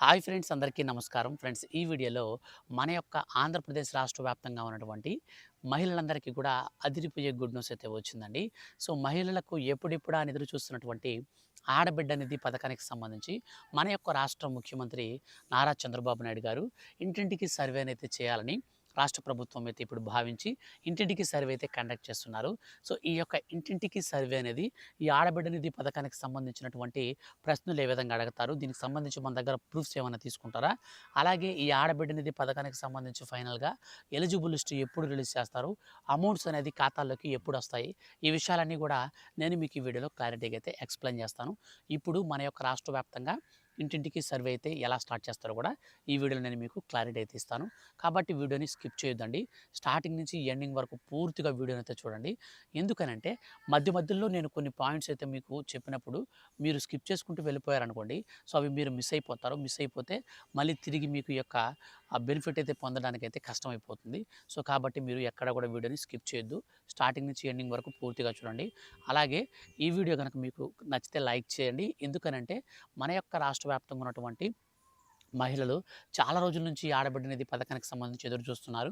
Hi friends, అందరికీ నమస్కారం. Friends, ఈ వీడియోలో మన యొక్క ఆంధ్రప్రదేశ్ రాష్ట్ర వ్యాప్తంగా ఉన్నటువంటి మహిళలందరికీ కూడా అదిరిపోయే గుడ్ న్యూస్ అయితే వచ్చిందండి. సో మహిళలకు ఎప్పుడిప్పుడా అని ఎదురు చూస్తున్నటువంటి ఆడబిడ్డ నిధి పథకానికి సంబంధించి మన యొక్క రాష్ట్ర ముఖ్యమంత్రి నారా చంద్రబాబు నాయుడు గారు ఇంటింటికి సర్వేనైతే చేయాలని రాష్ట్ర ప్రభుత్వం అయితే ఇప్పుడు భావించి ఇంటింటికి సర్వే అయితే కండక్ట్ చేస్తున్నారు. సో ఈ యొక్క ఇంటింటికి సర్వే అనేది ఈ ఆడబిడ్డ నిధి పథకానికి సంబంధించినటువంటి ప్రశ్నలు ఏ విధంగా అడుగుతారు, దీనికి సంబంధించి మన దగ్గర ప్రూఫ్స్ ఏమైనా తీసుకుంటారా, అలాగే ఈ ఆడబిడ్డ నిధి పథకానికి సంబంధించి ఫైనల్గా ఎలిజిబుల్ లిస్ట్ ఎప్పుడు రిలీజ్ చేస్తారు, అమౌంట్స్ అనేది ఖాతాల్లోకి ఎప్పుడు వస్తాయి, ఈ విషయాలన్నీ కూడా నేను మీకు ఈ వీడియోలో క్లారిటీగా అయితే ఎక్స్ప్లెయిన్ చేస్తాను. ఇప్పుడు మన యొక్క రాష్ట్ర వ్యాప్తంగా ఇంటింటికి సర్వే అయితే ఎలా స్టార్ట్ చేస్తారో కూడా ఈ వీడియోలో నేను మీకు క్లారిటీ అయితే ఇస్తాను. కాబట్టి వీడియోని స్కిప్ చేయొద్దండి, స్టార్టింగ్ నుంచి ఎండింగ్ వరకు పూర్తిగా వీడియోని అయితే చూడండి. ఎందుకనంటే మధ్య మధ్యలో నేను కొన్ని పాయింట్స్ అయితే మీకు చెప్పినప్పుడు మీరు స్కిప్ చేసుకుంటూ వెళ్ళిపోయారనుకోండి, సో అవి మీరు మిస్ అయిపోతారు. మిస్ అయిపోతే మళ్ళీ తిరిగి మీకు ఈ యొక్క ఆ బెనిఫిట్ అయితే పొందడానికైతే కష్టమైపోతుంది. సో కాబట్టి మీరు ఎక్కడ కూడా వీడియోని స్కిప్ చేయొద్దు, స్టార్టింగ్ నుంచి ఎండింగ్ వరకు పూర్తిగా చూడండి. అలాగే ఈ వీడియో కనుక మీకు నచ్చితే లైక్ చేయండి. ఎందుకనంటే మన యొక్క రాష్ట్ర వ్యాప్తంగా ఉన్నటువంటి మహిళలు చాలా రోజుల నుంచి ఈ ఆడబిడ్డ నిధి పథకానికి సంబంధించి ఎదురు చూస్తున్నారు.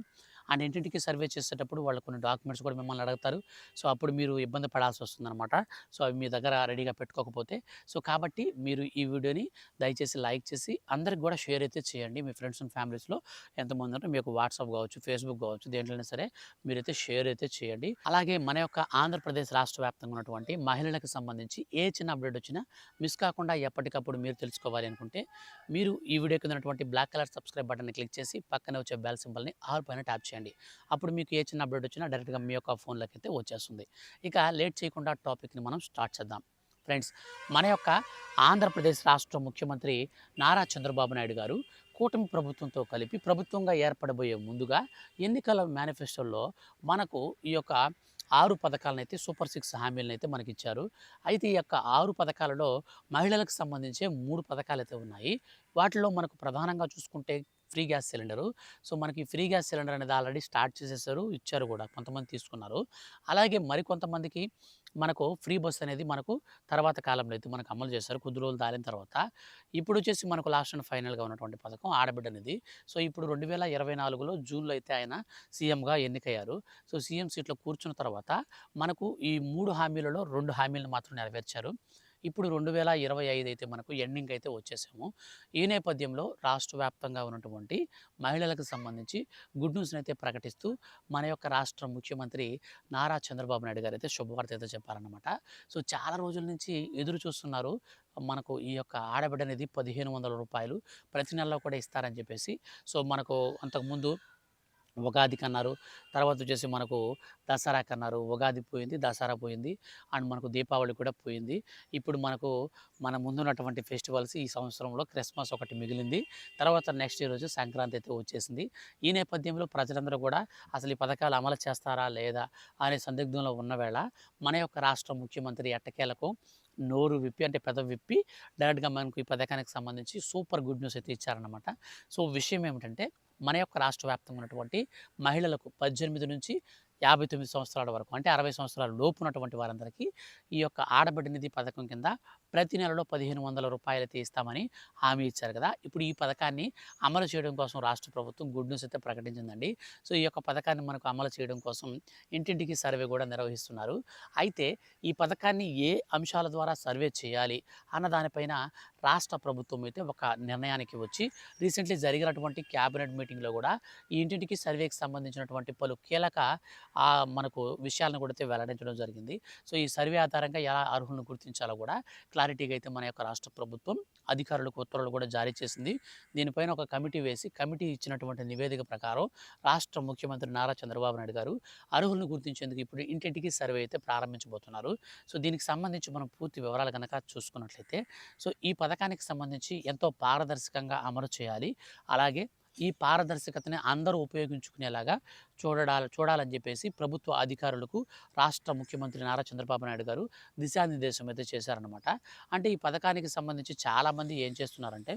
అండ్ ఇంటింటికి సర్వే చేసేటప్పుడు వాళ్ళు కొన్ని డాక్యుమెంట్స్ కూడా మిమ్మల్ని అడుగుతారు. సో అప్పుడు మీరు ఇబ్బంది పడాల్సి వస్తుందన్నమాట. సో అవి మీ దగ్గర రెడీగా పెట్టుకోకపోతే. సో కాబట్టి మీరు ఈ వీడియోని దయచేసి లైక్ చేసి అందరికి కూడా షేర్ అయితే చేయండి. మీ ఫ్రెండ్స్ అండ్ ఫ్యామిలీస్లో ఎంతమంది ఉంటే మీకు వాట్సాప్ కావచ్చు, ఫేస్బుక్ కావచ్చు, దేంట్లోనే సరే మీరైతే షేర్ అయితే చేయండి. అలాగే మన యొక్క ఆంధ్రప్రదేశ్ రాష్ట్ర వ్యాప్తంగా ఉన్నటువంటి మహిళలకు సంబంధించి ఏ చిన్న అప్డేట్ వచ్చినా మిస్ కాకుండా ఎప్పటికప్పుడు మీరు తెలుసుకోవాలి అనుకుంటే మీరు ఈ వీడియో కింద ఉన్నటువంటి బ్లాక్ కలర్ సబ్స్క్రైబ్ బటన్ని క్లిక్ చేసి పక్కనే వచ్చే బెల్ సింబల్ని ఆల్ పైన ట్యాప్ చేయండి. అప్పుడు మీకు ఏ చిన్న అప్డేట్ వచ్చినా డైరెక్ట్గా మీ యొక్క ఫోన్లోకి అయితే వచ్చేస్తుంది. ఇక లేట్ చేయకుండా టాపిక్ని మనం స్టార్ట్ చేద్దాం. ఫ్రెండ్స్, మన యొక్క ఆంధ్రప్రదేశ్ రాష్ట్ర ముఖ్యమంత్రి నారా చంద్రబాబు నాయుడు గారు కూటమి ప్రభుత్వంతో కలిపి ప్రభుత్వంగా ఏర్పడబోయే ముందుగా ఎన్నికల మేనిఫెస్టోలో మనకు ఈ యొక్క 6 పథకాలనైతే సూపర్ 6 హామీలనైతే మనకిచ్చారు. అయితే ఈ యొక్క 6 పథకాలలో మహిళలకు సంబంధించే 3 పథకాలైతే ఉన్నాయి. వాటిలో మనకు ప్రధానంగా చూసుకుంటే ఫ్రీ గ్యాస్ సిలిండరు. సో మనకి ఫ్రీ గ్యాస్ సిలిండర్ అనేది ఆల్రెడీ స్టార్ట్ చేసేసారు, ఇచ్చారు కూడా, కొంతమంది తీసుకున్నారు. అలాగే మరికొంతమందికి మనకు ఫ్రీ బస్ అనేది మనకు తర్వాత కాలంలో అయితే మనకు అమలు చేశారు కొద్ది రోజులు దాటిన తర్వాత. ఇప్పుడు వచ్చేసి మనకు లాస్ట్ అండ్ ఫైనల్గా ఉన్నటువంటి పథకం ఆడబిడ్డ అనేది. సో ఇప్పుడు 2024లో జూన్లో అయితే ఆయన సీఎంగా ఎన్నికయ్యారు. సో సీఎం సీట్లో కూర్చున్న తర్వాత మనకు ఈ 3 హామీలలో 2 హామీలను మాత్రం నెరవేర్చారు. ఇప్పుడు 2025 అయితే మనకు ఎండింగ్ అయితే వచ్చేసాము. ఈ నేపథ్యంలో రాష్ట్ర వ్యాప్తంగా ఉన్నటువంటి మహిళలకు సంబంధించి గుడ్ న్యూస్ని అయితే ప్రకటిస్తూ మన యొక్క రాష్ట్ర ముఖ్యమంత్రి నారా చంద్రబాబు నాయుడు గారు అయితే శుభవార్త అయితే చెప్పారన్నమాట. సో చాలా రోజుల నుంచి ఎదురు చూస్తున్నారు. మనకు ఈ యొక్క ఆడబిడ్డ అనేది రూ. 1,500 ప్రతి నెలలో కూడా ఇస్తారని చెప్పేసి. సో మనకు అంతకుముందు ఉగాదికన్నారు. తర్వాత వచ్చేసి మనకు దసరాకన్నారు. ఉగాది పోయింది, దసరా పోయింది, అండ్ మనకు దీపావళి కూడా పోయింది. ఇప్పుడు మనకు మన ముందున్నటువంటి ఫెస్టివల్స్ ఈ సంవత్సరంలో క్రిస్మస్ ఒకటి మిగిలింది. తర్వాత నెక్స్ట్ ఇయర్ వచ్చి సంక్రాంతి అయితే వచ్చేసింది. ఈ నేపథ్యంలో ప్రజలందరూ కూడా అసలు ఈ పథకాలు అమలు చేస్తారా లేదా అనే సందిగ్ధంలో ఉన్న వేళ మన యొక్క రాష్ట్ర ముఖ్యమంత్రి ఎట్టకేలకు నోరు విప్పి, అంటే పెదవి విప్పి డైరెక్ట్గా మనకు ఈ పథకానికి సంబంధించి సూపర్ గుడ్ న్యూస్ అయితే ఇచ్చారనమాట. సో విషయం ఏమిటంటే మన యొక్క రాష్ట్ర వ్యాప్తంగా ఉన్నటువంటి మహిళలకు 18 నుంచి 59 సంవత్సరాల వరకు, అంటే 60 సంవత్సరాల లోపు ఉన్నటువంటి వారందరికీ ఈ యొక్క ఆడబిడ్డ నిధి పథకం కింద ప్రతి నెలలో రూ. 1,500 అయితే ఇస్తామని హామీ ఇచ్చారు కదా. ఇప్పుడు ఈ పథకాన్ని అమలు చేయడం కోసం రాష్ట్ర ప్రభుత్వం గుడ్ న్యూస్ అయితే ప్రకటించిందండి. సో ఈ యొక్క పథకాన్ని మనకు అమలు చేయడం కోసం ఇంటింటికి సర్వే కూడా నిర్వహిస్తున్నారు. అయితే ఈ పథకాన్ని ఏ అంశాల ద్వారా సర్వే చేయాలి అన్న దానిపైన రాష్ట్ర ప్రభుత్వం అయితే ఒక నిర్ణయానికి వచ్చి రీసెంట్లీ జరిగినటువంటి క్యాబినెట్ మీటింగ్లో కూడా ఈ ఇంటింటికి సర్వేకి సంబంధించినటువంటి పలు కీలక మనకు విషయాలను కూడా అయితే వెల్లడించడం జరిగింది. సో ఈ సర్వే ఆధారంగా ఎలా అర్హులను గుర్తించాలో కూడా క్లారిటీగా అయితే మన యొక్క రాష్ట్ర ప్రభుత్వం అధికారులకు ఉత్తర్వులు కూడా జారీ చేసింది. దీనిపైన ఒక కమిటీ వేసి కమిటీ ఇచ్చినటువంటి నివేదిక ప్రకారం రాష్ట్ర ముఖ్యమంత్రి నారా చంద్రబాబు నాయుడు గారు అర్హులను గుర్తించేందుకు ఇప్పుడు ఇంటింటికి సర్వే అయితే ప్రారంభించబోతున్నారు. సో దీనికి సంబంధించి మనం పూర్తి వివరాలు కనుక చూసుకున్నట్లయితే, సో ఈ పథకానికి సంబంధించి ఎంతో పారదర్శకంగా అమలు చేయాలి. అలాగే ఈ పారదర్శకతని అందరూ ఉపయోగించుకునేలాగా చూడాలని చెప్పేసి ప్రభుత్వ అధికారులకు రాష్ట్ర ముఖ్యమంత్రి నారా చంద్రబాబు నాయుడు గారు దిశానిర్దేశం అయితే చేశారనమాట. అంటే ఈ పథకానికి సంబంధించి చాలామంది ఏం చేస్తున్నారంటే,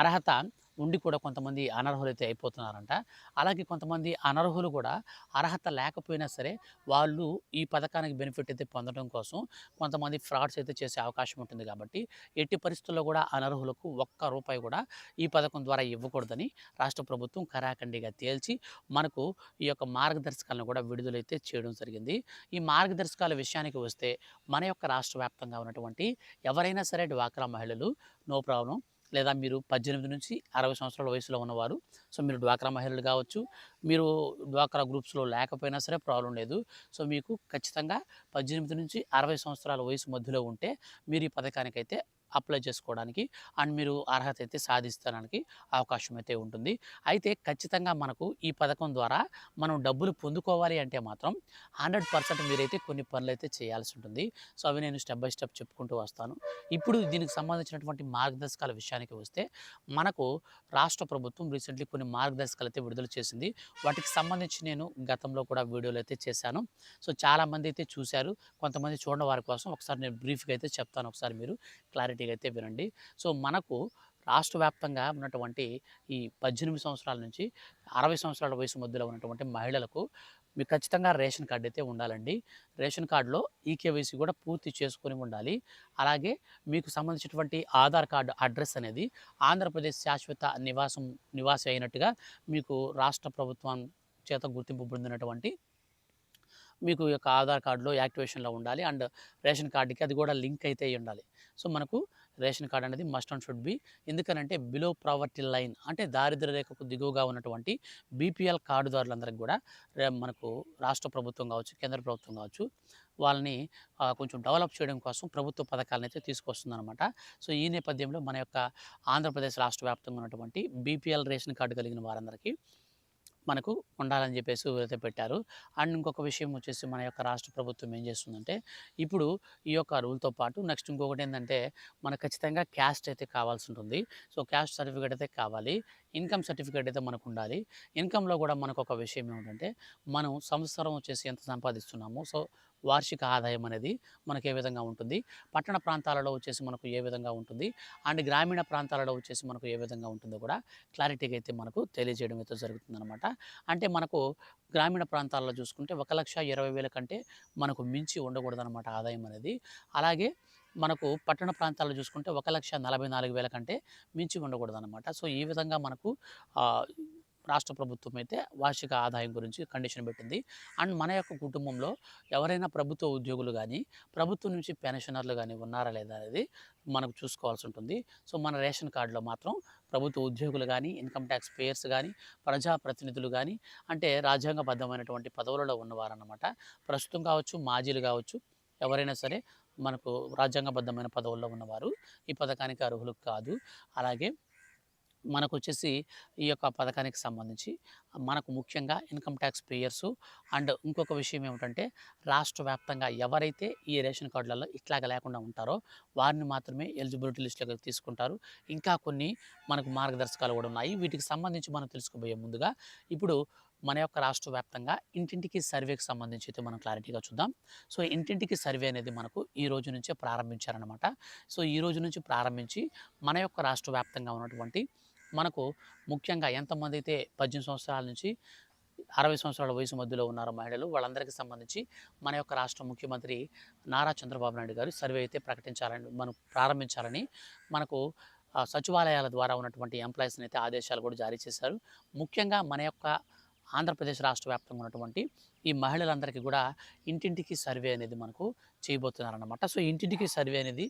అర్హత ఉండి కూడా కొంతమంది అనర్హులైతే అయిపోతున్నారంట. అలాగే కొంతమంది అనర్హులు కూడా అర్హత లేకపోయినా సరే వాళ్ళు ఈ పథకానికి బెనిఫిట్ అయితే పొందడం కోసం కొంతమంది ఫ్రాడ్స్ అయితే చేసే అవకాశం ఉంటుంది కాబట్టి ఎట్టి పరిస్థితుల్లో కూడా అనర్హులకు ఒక్క రూపాయి కూడా ఈ పథకం ద్వారా ఇవ్వకూడదని రాష్ట్ర ప్రభుత్వం కరాఖండిగా తేల్చి మనకు ఈ యొక్క మార్గదర్శకాలను కూడా విడుదలైతే చేయడం జరిగింది. ఈ మార్గదర్శకాల విషయానికి వస్తే మన యొక్క రాష్ట్ర వ్యాప్తంగా ఉన్నటువంటి ఎవరైనా సరే డ్వాక్రా మహిళలు నో ప్రాబ్లం, లేదా మీరు 18-60 సంవత్సరాల వయసులో ఉన్నవారు, సో మీరు డ్వాక్రా మహిళలు కావచ్చు, మీరు డ్వాక్రా గ్రూప్స్లో లేకపోయినా సరే ప్రాబ్లం లేదు. సో మీకు ఖచ్చితంగా 18-60 సంవత్సరాల వయసు మధ్యలో ఉంటే మీరు ఈ పథకానికైతే అప్లై చేసుకోవడానికి అండ్ మీరు అర్హత అయితే సాధించడానికి అవకాశం అయితే ఉంటుంది. అయితే ఖచ్చితంగా మనకు ఈ పథకం ద్వారా మనం డబ్బులు పొందుకోవాలి అంటే మాత్రం 100% మీరైతే కొన్ని పనులైతే చేయాల్సి ఉంటుంది. సో అవి నేను స్టెప్ బై స్టెప్ చెప్పుకుంటూ వస్తాను. ఇప్పుడు దీనికి సంబంధించినటువంటి మార్గదర్శకాల విషయానికి వస్తే మనకు రాష్ట్ర ప్రభుత్వం రీసెంట్లీ కొన్ని మార్గదర్శకాలు అయితే విడుదల చేసింది. వాటికి సంబంధించి నేను గతంలో కూడా వీడియోలు అయితే చేశాను. సో చాలామంది అయితే చూశారు, కొంతమంది చూడని వారి కోసం ఒకసారి నేను బ్రీఫ్గా అయితే చెప్తాను, ఒకసారి మీరు క్లారిటీగా అయితే వినండి. సో మనకు రాష్ట్ర వ్యాప్తంగా ఉన్నటువంటి ఈ 18 సంవత్సరాల నుంచి 60 సంవత్సరాల వయసు మధ్యలో ఉన్నటువంటి మహిళలకు మీకు ఖచ్చితంగా రేషన్ కార్డు అయితే ఉండాలండి. రేషన్ కార్డులో ఈకేవైసీ కూడా పూర్తి చేసుకొని ఉండాలి. అలాగే మీకు సంబంధించినటువంటి ఆధార్ కార్డు అడ్రస్ అనేది ఆంధ్రప్రదేశ్ శాశ్వత నివాసి అయినట్టుగా మీకు రాష్ట్ర ప్రభుత్వం చేత గుర్తింపు పొందినటువంటి మీకు ఈ యొక్క ఆధార్ కార్డులో యాక్టివేషన్లో ఉండాలి. అండ్ రేషన్ కార్డుకి అది కూడా లింక్ అయితే అయ్యి ఉండాలి. సో మనకు రేషన్ కార్డ్ అనేది మస్ట్ అండ్ షుడ్ బి. ఎందుకనంటే బిలో ప్రావర్టీ లైన్ అంటే దారిద్ర్య రేఖకు దిగువగా ఉన్నటువంటి బీపీఎల్ కార్డుదారులందరికీ కూడా మనకు రాష్ట్ర ప్రభుత్వం కావచ్చు, కేంద్ర ప్రభుత్వం కావచ్చు, వాళ్ళని కొంచెం డెవలప్ చేయడం కోసం ప్రభుత్వ పథకాలను అయితే తీసుకొస్తుందన్నమాట. సో ఈ నేపథ్యంలో మన యొక్క ఆంధ్రప్రదేశ్ రాష్ట్ర వ్యాప్తంగా ఉన్నటువంటి బీపీఎల్ రేషన్ కార్డు కలిగిన వారందరికీ మనకు ఉండాలని చెప్పేసి అయితే పెట్టారు. అండ్ ఇంకొక విషయం వచ్చేసి మన యొక్క రాష్ట్ర ప్రభుత్వం ఏం చేస్తుందంటే ఇప్పుడు ఈ యొక్క రూల్‌తో పాటు నెక్స్ట్ ఇంకొకటి ఏందంటే మనకు ఖచ్చితంగా క్యాస్ట్ అయితే కావాల్సి ఉంటుంది. సో క్యాస్ట్ సర్టిఫికేట్ అయితే కావాలి. ఇన్‌కమ్ సర్టిఫికేట్ అయితే మనకు ఉండాలి. ఇన్‌కమ్‌లో కూడా మనకు ఒక విషయం ఏమిటంటే మనం సంవత్సరం వచ్చేసి ఎంత సంపాదిస్తున్నామో సో వార్షిక ఆదాయం అనేది మనకు ఏ విధంగా ఉంటుంది, పట్టణ ప్రాంతాలలో వచ్చేసి మనకు ఏ విధంగా ఉంటుంది, అండ్ గ్రామీణ ప్రాంతాలలో వచ్చేసి మనకు ఏ విధంగా ఉంటుందో కూడా క్లారిటీగా అయితే మనకు తెలియజేయడం అయితే జరుగుతుందనమాట. అంటే మనకు గ్రామీణ ప్రాంతాల్లో చూసుకుంటే 1,20,000 కంటే మనకు మించి ఉండకూడదనమాట ఆదాయం అనేది. అలాగే మనకు పట్టణ ప్రాంతాల్లో చూసుకుంటే 1,44,000 కంటే మించి ఉండకూడదనమాట. సో ఈ విధంగా మనకు రాష్ట్ర ప్రభుత్వం అయితే వార్షిక ఆదాయం గురించి కండిషన్ పెట్టింది. అండ్ మన యొక్క కుటుంబంలో ఎవరైనా ప్రభుత్వ ఉద్యోగులు కానీ, ప్రభుత్వం నుంచి పెన్షనర్లు కానీ ఉన్నారా లేదా అనేది మనకు చూసుకోవాల్సి ఉంటుంది. సో మన రేషన్ కార్డులో మాత్రం ప్రభుత్వ ఉద్యోగులు కానీ, ఇన్కమ్ ట్యాక్స్ పేయర్స్ కానీ, ప్రజాప్రతినిధులు కానీ, అంటే రాజ్యాంగబద్ధమైనటువంటి పదవులలో ఉన్నవారన్నమాట. ప్రస్తుతం కావచ్చు, మాజీలు కావచ్చు, ఎవరైనా సరే మనకు రాజ్యాంగబద్ధమైన పదవుల్లో ఉన్నవారు ఈ పథకానికి అర్హులు కాదు. అలాగే మనకొచ్చేసి ఈ యొక్క పథకానికి సంబంధించి మనకు ముఖ్యంగా ఇన్కమ్ ట్యాక్స్ పేయర్సు అండ్ ఇంకొక విషయం ఏమిటంటే రాష్ట్ర వ్యాప్తంగా ఎవరైతే ఈ రేషన్ కార్డులలో ఇట్లాగ లేకుండా ఉంటారో వారిని మాత్రమే ఎలిజిబిలిటీ లిస్టులోకి తీసుకుంటారు. ఇంకా కొన్ని మనకు మార్గదర్శకాలు కూడా ఉన్నాయి. వీటికి సంబంధించి మనం తెలుసుకోబోయే ముందుగా ఇప్పుడు మన యొక్క రాష్ట్ర వ్యాప్తంగా ఇంటింటికి సర్వేకి సంబంధించి అయితే మనం క్లారిటీగా చూద్దాం. సో ఇంటింటికి సర్వే అనేది మనకు ఈ రోజు నుంచే ప్రారంభించారనమాట. సో ఈ రోజు నుంచి ప్రారంభించి మన యొక్క రాష్ట్ర వ్యాప్తంగా ఉన్నటువంటి మనకు ముఖ్యంగా ఎంతమంది అయితే 18 సంవత్సరాల నుంచి 60 సంవత్సరాల వయసు మధ్యలో ఉన్నారో మహిళలు వాళ్ళందరికీ సంబంధించి మన యొక్క రాష్ట్ర ముఖ్యమంత్రి నారా చంద్రబాబు నాయుడు గారు సర్వే అయితే ప్రారంభించాలని మనకు సచివాలయాల ద్వారా ఉన్నటువంటి ఎంప్లాయీస్ని అయితే ఆదేశాలు కూడా జారీ చేశారు. ముఖ్యంగా మన యొక్క ఆంధ్రప్రదేశ్ రాష్ట్ర వ్యాప్తంగా ఉన్నటువంటి ఈ మహిళలందరికీ కూడా ఇంటింటికి సర్వే అనేది మనకు చేయబోతున్నారన్నమాట. సో ఇంటింటికి సర్వే అనేది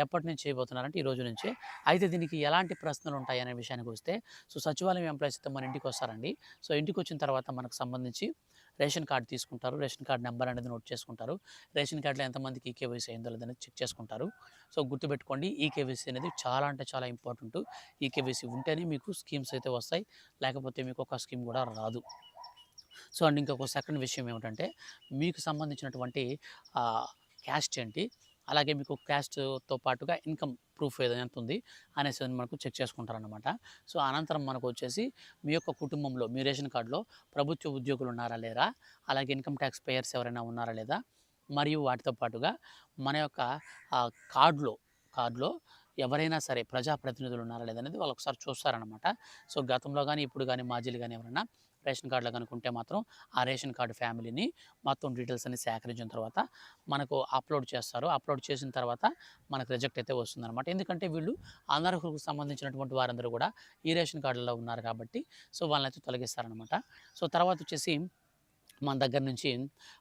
ఎప్పటి నుంచి చేయబోతున్నారంటే ఈ రోజు నుంచే. అయితే దీనికి ఎలాంటి ప్రశ్నలు ఉంటాయి అనే విషయానికి వస్తే సో సచివాలయం ఎంప్లాయీస్ అయితే మన ఇంటికి వస్తారండి. సో ఇంటికి వచ్చిన తర్వాత మనకు సంబంధించి రేషన్ కార్డు తీసుకుంటారు. రేషన్ కార్డు నెంబర్ అనేది నోట్ చేసుకుంటారు. రేషన్ కార్డులో ఎంతమందికి ఈకేవైసీ అయిందో లేదని చెక్ చేసుకుంటారు. సో గుర్తుపెట్టుకోండి, ఈకేవైసీ అనేది చాలా అంటే చాలా ఇంపార్టెంట్. ఈకేవైసీ ఉంటేనే మీకు స్కీమ్స్ అయితే వస్తాయి, లేకపోతే మీకు ఒక స్కీమ్ కూడా రాదు. సో అండ్ ఇంకొక సెకండ్ విషయం ఏమిటంటే మీకు సంబంధించినటువంటి క్యాస్ట్ ఏంటి, అలాగే మీకు క్యాస్ట్‌తో పాటుగా ఇన్కమ్ ప్రూఫ్ ఏదైనా ఎంత ఉంది అనేసి మనకు చెక్ చేసుకుంటారనమాట. సో అనంతరం మనకు వచ్చేసి మీ యొక్క కుటుంబంలో మీ రేషన్ కార్డులో ప్రభుత్వ ఉద్యోగులు ఉన్నారా లేరా, అలాగే ఇన్కమ్ ట్యాక్స్ పేయర్స్ ఎవరైనా ఉన్నారా లేదా, మరియు వాటితో పాటుగా మన యొక్క కార్డులో ఎవరైనా సరే ప్రజాప్రతినిధులు ఉన్నారా లేదనేది వాళ్ళు ఒకసారి చూస్తారనమాట. సో, గతంలో గానీ, ఇప్పుడు గానీ మాజీలు గానీ ఎవరైనా రేషన్ కార్డులో గనుక ఉంటే మాత్రం ఆ రేషన్ కార్డ్ ఫ్యామిలీని మొత్తం డీటెయిల్స్ అన్ని సేకరించిన తర్వాత మనకు అప్లోడ్ చేస్తారు. అప్లోడ్ చేసిన తర్వాత మనకు రిజెక్ట్ అయితే వస్తుందనమాట. ఎందుకంటే వీళ్ళు అనర్హులకు సంబంధించినటువంటి వారందరూ కూడా ఈ రేషన్ కార్డులలో ఉన్నారు కాబట్టి సో, వాళ్ళనైతే తొలగిస్తారనమాట. సో, తర్వాతొచ్చేసి మన దగ్గర నుంచి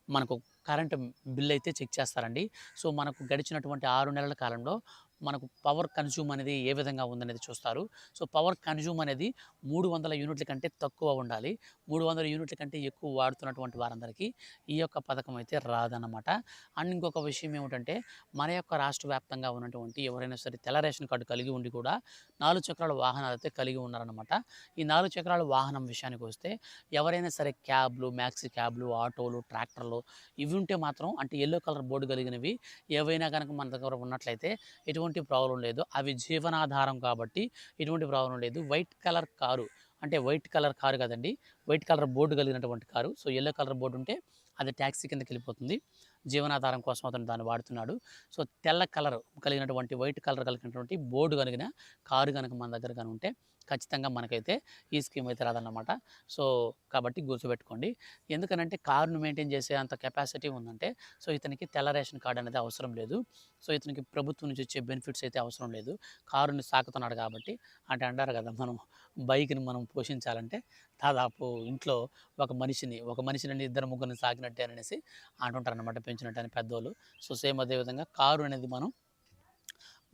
మనకు కరెంట్ బిల్ అయితే చెక్ చేస్తారండి. సో, మనకు గడిచినటువంటి 6 నెలల కాలంలో మనకు పవర్ కన్జ్యూమ్ అనేది ఏ విధంగా ఉందనేది చూస్తారు. సో, పవర్ కన్జ్యూమ్ అనేది 300 యూనిట్ల కంటే తక్కువ ఉండాలి. 300 యూనిట్ల కంటే ఎక్కువ వాడుతున్నటువంటి వారందరికీ ఈ యొక్క పథకం అయితే రాదన్నమాట. అండ్ ఇంకొక విషయం ఏమిటంటే మన యొక్క రాష్ట్ర వ్యాప్తంగా ఉన్నటువంటి ఎవరైనా సరే తెల్ల రేషన్ కార్డు కలిగి ఉండి కూడా 4 చక్రాల వాహనాలైతే కలిగి ఉన్నారనమాట. ఈ 4 చక్రాల వాహనం విషయానికొస్తే ఎవరైనా సరే క్యాబ్‌లు, మ్యాక్సీ క్యాబ్‌లు, ఆటోలు, ట్రాక్టర్లు ఇవి ఉంటే మాత్రం అంటే యెల్లో కలర్ బోర్డ్ కలిగినవి ఏవైనా గనక మన దగ్గర ఉన్నట్లయితే ఎటువంటి ప్రాబ్లమ్ లేదు. అవి జీవనాధారం కాబట్టి ఎటువంటి ప్రాబ్లమ్ లేదు. వైట్ కలర్ కారు అంటే వైట్ కలర్ కారు కాదండి. వైట్ కలర్ బోర్డ్ కలిగినటువంటి car. So, yellow colour board ఉంటే అది టాక్సీ కిందకెళ్ళిపోతుంది. జీవనాధారం కోసం అతను దాన్ని వాడుతున్నాడు. సో, తెల్ల కలర్ కలిగినటువంటి వైట్ కలర్ కలిగినటువంటి బోర్డ్ కలిగిన కారు గనక మన దగ్గర గాని ఉంటే ఖచ్చితంగా మనకైతే ఈ స్కీమ్ అయితే రాదన్నమాట. సో, కాబట్టి గుర్తుపెట్టుకోండి. ఎందుకనంటే కారుని మెయింటైన్ చేసే అంత కెపాసిటీ ఉందంటే సో, ఇతనికి తెల్ల రేషన్ కార్డ్ అనేది అవసరం లేదు. సో, ఇతనికి ప్రభుత్వం నుంచి వచ్చే బెనిఫిట్స్ అయితే అవసరం లేదు. కారుని సాకుతున్నాడు కాబట్టి అంటే అంటారు కదా! మనం బైక్‌ని మనం పోషించాలంటే దాదాపు ఇంట్లో ఒక మనిషిని ఇద్దరు ముగ్గురిని సాకినట్టే అనేసి అంటుంటారనమాట. పెంచినట్టు అని పెద్దోళ్ళు. సో, సేమ్ అదే విధంగా కారు అనేది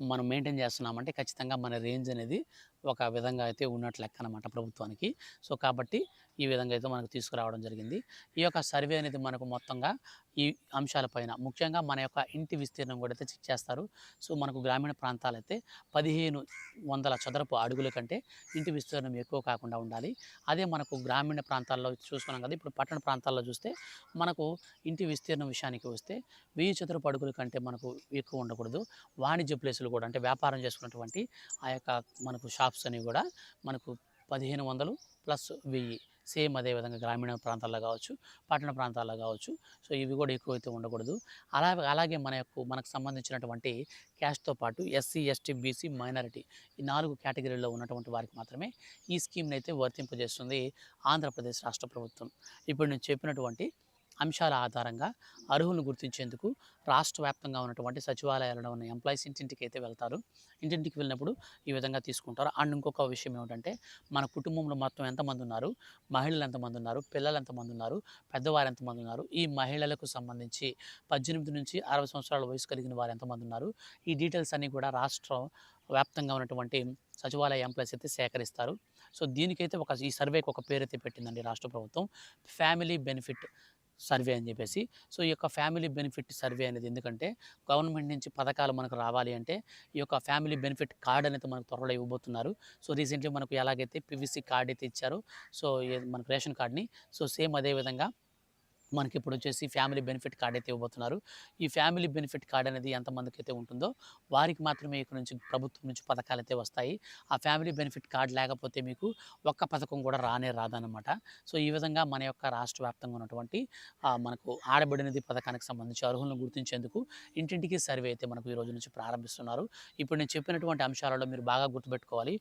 మనం మెయింటైన్ చేస్తున్నామంటే ఖచ్చితంగా మన రేంజ్ అనేది ఒక విధంగా అయితే ఉన్నట్లు లెక్కనమాట ప్రభుత్వానికి. సో, కాబట్టి ఈ విధంగా అయితే మనకు తీసుకురావడం జరిగింది. ఈ యొక్క సర్వే అనేది మనకు మొత్తంగా ఈ అంశాలపైన ముఖ్యంగా మన యొక్క ఇంటి విస్తీర్ణం కూడా అయితే చెక్ చేస్తారు. సో, మనకు గ్రామీణ ప్రాంతాలైతే 1500 చదరపు అడుగుల కంటే ఇంటి విస్తీర్ణం ఎక్కువ కాకుండా ఉండాలి. అదే మనకు గ్రామీణ ప్రాంతాల్లో చూసుకున్నాం కదా! ఇప్పుడు పట్టణ ప్రాంతాల్లో చూస్తే మనకు ఇంటి విస్తీర్ణం విషయానికి వస్తే 1000 చదరపు అడుగుల కంటే మనకు ఎక్కువ ఉండకూడదు. వాణిజ్య ప్లేసులు కూడా అంటే వ్యాపారం చేసుకున్నటువంటి ఆ యొక్క మనకు షాప్స్ అనేవి కూడా మనకు 1500 ప్లస్ 1000 సేమ్ అదే విధంగా గ్రామీణ ప్రాంతాల్లో కావచ్చు, పట్టణ ప్రాంతాల్లో కావచ్చు. సో, ఇవి కూడా ఎక్కువైతే ఉండకూడదు. అలాగే మనకు సంబంధించినటువంటి క్యాస్ట్‌తో పాటు ఎస్సీ, ఎస్టీ, బీసీ, మైనారిటీ ఈ 4 కేటగిరీల్లో ఉన్నటువంటి వారికి మాత్రమే ఈ స్కీమ్‌నైతే వర్తింపజేస్తుంది ఆంధ్రప్రదేశ్ రాష్ట్ర ప్రభుత్వం. ఇప్పుడు నేను చెప్పినటువంటి అంశాల ఆధారంగా అర్హులను గుర్తించేందుకు రాష్ట్ర వ్యాప్తంగా ఉన్నటువంటి సచివాలయాలలో ఉన్న ఎంప్లాయీస్ ఇంటింటికైతే వెళ్తారు. ఇంటింటికి వెళ్ళినప్పుడు ఈ విధంగా తీసుకుంటారు. అండ్ ఇంకొక విషయం ఏమిటంటే మన కుటుంబంలో మొత్తం ఎంతమంది ఉన్నారు, మహిళలు ఎంతమంది ఉన్నారు, పిల్లలు ఎంతమంది ఉన్నారు, పెద్దవారు ఎంతమంది ఉన్నారు, ఈ మహిళలకు సంబంధించి 18 నుంచి 60 సంవత్సరాల వయసు కలిగిన వారు ఎంతమంది ఉన్నారు, ఈ డీటెయిల్స్ అన్నీ కూడా రాష్ట్రం వ్యాప్తంగా ఉన్నటువంటి సచివాలయ ఎంప్లాయీస్ అయితే సేకరిస్తారు. సో, దీనికైతే ఈ సర్వేకి ఒక పేరైతే పెట్టిందండి రాష్ట్ర ప్రభుత్వం. ఫ్యామిలీ బెనిఫిట్ సర్వే అని చెప్పేసి. సో, ఈ యొక్క ఫ్యామిలీ బెనిఫిట్ సర్వే అనేది ఎందుకంటే గవర్నమెంట్ నుంచి పథకాలు మనకు రావాలి అంటే ఈ యొక్క ఫ్యామిలీ బెనిఫిట్ కార్డ్ అనేది మనకు త్వరలో ఇవ్వబోతున్నారు. సో, రీసెంట్‌లీ మనకు ఎలాగైతే పీవీసీ కార్డ్ అయితే ఇచ్చారో సో, మనకు రేషన్ కార్డ్‌ని సో, సేమ్ అదే విధంగా మనకిప్పుడొచ్చేసి ఫ్యామిలీ బెనిఫిట్ కార్డ్ అయితే ఇవ్వబోతున్నారు. ఈ ఫ్యామిలీ బెనిఫిట్ కార్డ్ అనేది ఎంతమందికైతే ఉంటుందో వారికి మాత్రమే ఇక్కడ నుంచి ప్రభుత్వం నుంచి పథకాలైతే వస్తాయి. ఆ ఫ్యామిలీ బెనిఫిట్ కార్డ్ లేకపోతే మీకు ఒక్క పథకం కూడా రాదనమాట. సో, ఈ విధంగా మన యొక్క రాష్ట్ర వ్యాప్తంగా ఉన్నటువంటి మనకు ఆడబిడ్డ నిధి పథకానికి సంబంధించి అర్హులను గుర్తించేందుకు ఇంటింటికి సర్వే అయితే మనకు ఈ రోజు నుంచి ప్రారంభిస్తున్నారు. ఇప్పుడు నేను చెప్పినటువంటి అంశాలలో మీరు బాగా గుర్తుపెట్టుకోవాలి.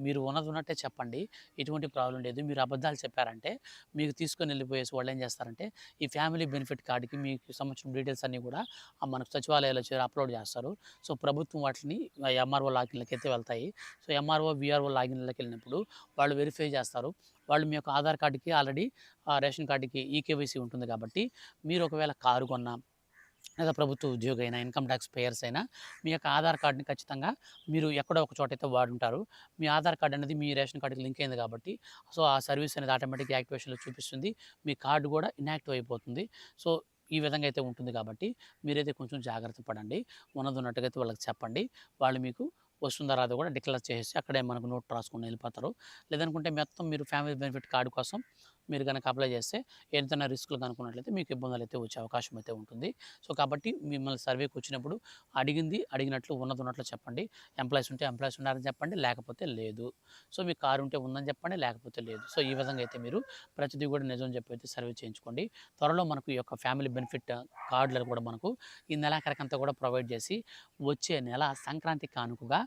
మీరు ఉన్నట్టే చెప్పండి. ఎటువంటి ప్రాబ్లమ్ లేదు. మీరు అబద్ధాలు చెప్పారంటే మీకు తీసుకొని వెళ్ళిపోయేసి వాళ్ళేం చేస్తారంటే ఈ ఫ్యామిలీ బెనిఫిట్ కార్డ్‌కి మీకు సంబంధించిన డీటెయిల్స్ అన్నీ కూడా మనకు సచివాలయాల్లో అప్లోడ్ చేస్తారు. సో, ప్రభుత్వం వాటిని ఎంఆర్ఓ లాగిన్‌లకైతే వెళ్తాయి. సో, ఎంఆర్ఓ, వీఆర్ఓ లాగిన్‌లకి వెళ్ళినప్పుడు వాళ్ళు వెరిఫై చేస్తారు. వాళ్ళు మీ యొక్క ఆధార్ కార్డ్‌కి ఆల్రెడీ రేషన్ కార్డ్‌కి ఈకేవైసీ ఉంటుంది కాబట్టి మీరు ఒకవేళ కారు కొన్నా లేదా ప్రభుత్వ ఉద్యోగి అయినా, ఇన్‌కమ్ టాక్స్ పేయర్స్ అయినా మీ యొక్క ఆధార్ కార్డ్‌ని ఖచ్చితంగా మీరు ఎక్కడో ఒక చోటైతే వాడుంటారు. మీ ఆధార్ కార్డ్ అనేది మీ రేషన్ కార్డ్‌కి లింక్ అయింది కాబట్టి సో, ఆ సర్వీస్ అనేది ఆటోమేటిక్‌గా యాక్టివేషన్‌లో చూపిస్తుంది. మీ కార్డ్ కూడా ఇన్‌యాక్టివ్ అయిపోతుంది. సో, ఈ విధంగా అయితే ఉంటుంది కాబట్టి మీరైతే కొంచెం జాగ్రత్త పడండి. ఉన్నట్టుగా అయితే వాళ్ళకి చెప్పండి. వాళ్ళు మీకు వస్తుందా రాదో కూడా డిక్లేర్ చేసేసి అక్కడే మనకు నోట్ రాసుకొని వెళ్ళిపోతారు. లేదనుకుంటే మొత్తం మీరు ఫ్యామిలీ బెనిఫిట్ కార్డ్ కోసం మీరు గనక అప్లై చేస్తే ఏదైనా రిస్క్‌లు కనుక్కున్నట్లయితే మీకు ఇబ్బందులైతే వచ్చే అవకాశం అయితే ఉంటుంది. సో, కాబట్టి మిమ్మల్ని సర్వేకి వచ్చినప్పుడు అడిగినట్లు ఉన్నదున్నట్లు చెప్పండి. ఎంప్లాయీస్ ఉంటే ఎంప్లాయీస్ ఉన్నారని చెప్పండి. లేకపోతే లేదు. సో, మీకు కారు ఉంటే ఉందని చెప్పండి. లేకపోతే లేదు. సో, ఈ విధంగా అయితే మీరు ప్రతిదీ కూడా నిజం చెప్పి అయితే సర్వే చేయించుకోండి. త్వరలో మనకు ఈ యొక్క ఫ్యామిలీ బెనిఫిట్ కార్డులను కూడా మనకు ఈ నెలాఖరికంతా కూడా ప్రొవైడ్ చేసి వచ్చే నెల సంక్రాంతి కానుకగా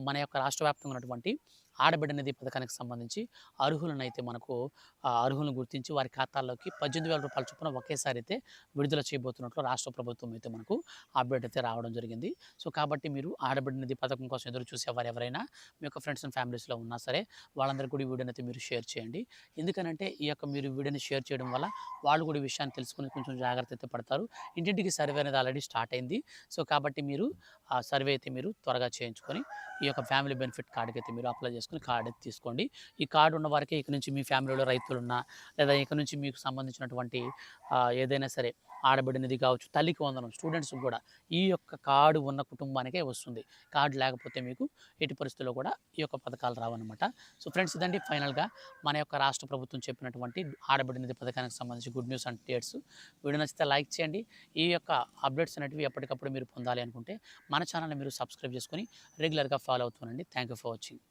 మన యొక్క రాష్ట్ర వ్యాప్తంగా ఉన్నటువంటి ఆడబిడ్డ నిధి పథకానికి సంబంధించి అర్హులనైతే మనకు అర్హులను గుర్తించి వారి ఖాతాల్లోకి రూ. 18,000 చొప్పున ఒకేసారి అయితే విడుదల చేయబోతున్నట్లు రాష్ట్ర ప్రభుత్వం అయితే మనకు అప్డేట్ అయితే రావడం జరిగింది. సో, కాబట్టి మీరు ఆడబిడ్డ నిధి పథకం కోసం ఎదురు చూసేవారు ఎవరైనా మీ యొక్క ఫ్రెండ్స్ అండ్ ఫ్యామిలీస్‌లో ఉన్నా సరే వాళ్ళందరికీ కూడా ఈ వీడియోని అయితే మీరు షేర్ చేయండి. ఎందుకనంటే ఈ యొక్క మీరు వీడియోని షేర్ చేయడం వల్ల వాళ్ళు కూడా ఈ విషయాన్ని తెలుసుకొని కొంచెం జాగ్రత్త అయితే పడతారు. ఇంటింటికి సర్వే అనేది ఆల్రెడీ స్టార్ట్ అయింది. సో, కాబట్టి మీరు ఆ సర్వే అయితే మీరు త్వరగా చేయించుకొని ఈ యొక్క ఫ్యామిలీ బెనిఫిట్ కార్డ్‌కి అయితే మీరు అప్లై చేసుకొని కార్డ్ అయితే తీసుకోండి. ఈ కార్డ్ ఉన్న వారికి ఇక నుంచి మీ ఫ్యామిలీలో రైతులున్నా లేదా ఇక నుంచి మీకు సంబంధించినటువంటి ఏదైనా సరే ఆడబిడ్డ నిధి కావచ్చు, తల్లికి వందనం స్టూడెంట్స్‌కి కూడా ఈ యొక్క కార్డ్ ఉన్న కుటుంబానికే వస్తుంది. కార్డ్ లేకపోతే మీకు ఎట్టి పరిస్థితుల్లో కూడా ఈ యొక్క పథకాలు రావన్నమాట. సో, ఫ్రెండ్స్ ఇదండి ఫైనల్‌గా మన యొక్క రాష్ట్ర ప్రభుత్వం చెప్పినటువంటి ఆడబిడ్డ నిధి పథకానికి సంబంధించి good news and updates. Video నచ్చితే లైక్ చేయండి. ఈ యొక్క అప్డేట్స్ అనేటివి ఎప్పటికప్పుడు మీరు పొందాలి అనుకుంటే మన ఛానల్‌ని మీరు సబ్స్క్రైబ్ చేసుకొని రెగ్యులర్‌గా ఫాలో అవుతూ ఉండండి. Thank you for watching.